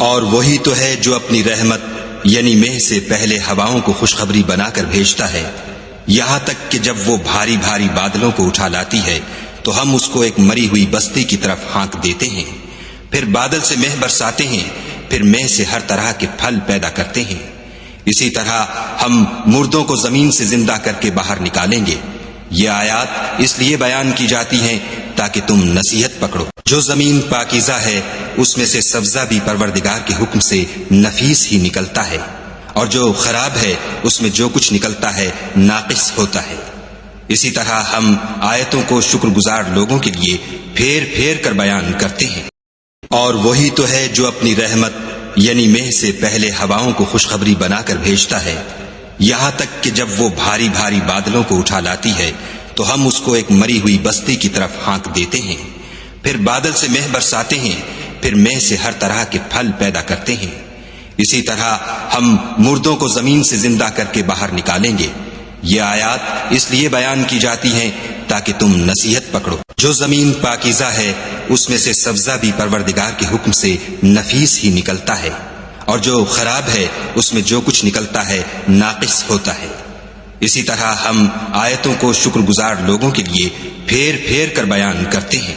اور وہی تو ہے جو اپنی رحمت یعنی مہ سے پہلے ہواؤں کو خوشخبری بنا کر بھیجتا ہے، یہاں تک کہ جب وہ بھاری بھاری بادلوں کو اٹھا لاتی ہے تو ہم اس کو ایک مری ہوئی بستی کی طرف ہانک دیتے ہیں، پھر بادل سے مہ برساتے ہیں، پھر مہ سے ہر طرح کے پھل پیدا کرتے ہیں۔ اسی طرح ہم مردوں کو زمین سے زندہ کر کے باہر نکالیں گے۔ یہ آیات اس لیے بیان کی جاتی ہیں تاکہ تم نصیحت پکڑو۔ جو زمین پاکیزہ ہے اس میں سے سبزہ بھی پروردگار کے حکم سے نفیس ہی نکلتا ہے، اور جو خراب ہے اس میں جو کچھ نکلتا ہے ناقص ہوتا ہے۔ اسی طرح ہم آیتوں کو شکر گزار لوگوں کے لیے پھیر پھیر کر بیان کرتے ہیں۔ اور وہی تو ہے جو اپنی رحمت یعنی مہ سے پہلے ہواؤں کو خوشخبری بنا کر بھیجتا ہے، یہاں تک کہ جب وہ بھاری بھاری بادلوں کو اٹھا لاتی ہے تو ہم اس کو ایک مری ہوئی بستی کی طرف ہانک دیتے ہیں، پھر بادل سے مہ برساتے ہیں، پھر مہ سے ہر طرح کے پھل پیدا کرتے ہیں۔ اسی طرح ہم مردوں کو زمین سے زندہ کر کے باہر نکالیں گے۔ یہ آیات اس لیے بیان کی جاتی ہیں تاکہ تم نصیحت پکڑو۔ جو زمین پاکیزہ ہے اس میں سے سبزہ بھی پروردگار کے حکم سے نفیس ہی نکلتا ہے، اور جو خراب ہے اس میں جو کچھ نکلتا ہے ناقص ہوتا ہے۔ اسی طرح ہم آیتوں کو شکر گزار لوگوں کے لیے پھیر پھیر کر بیان کرتے ہیں۔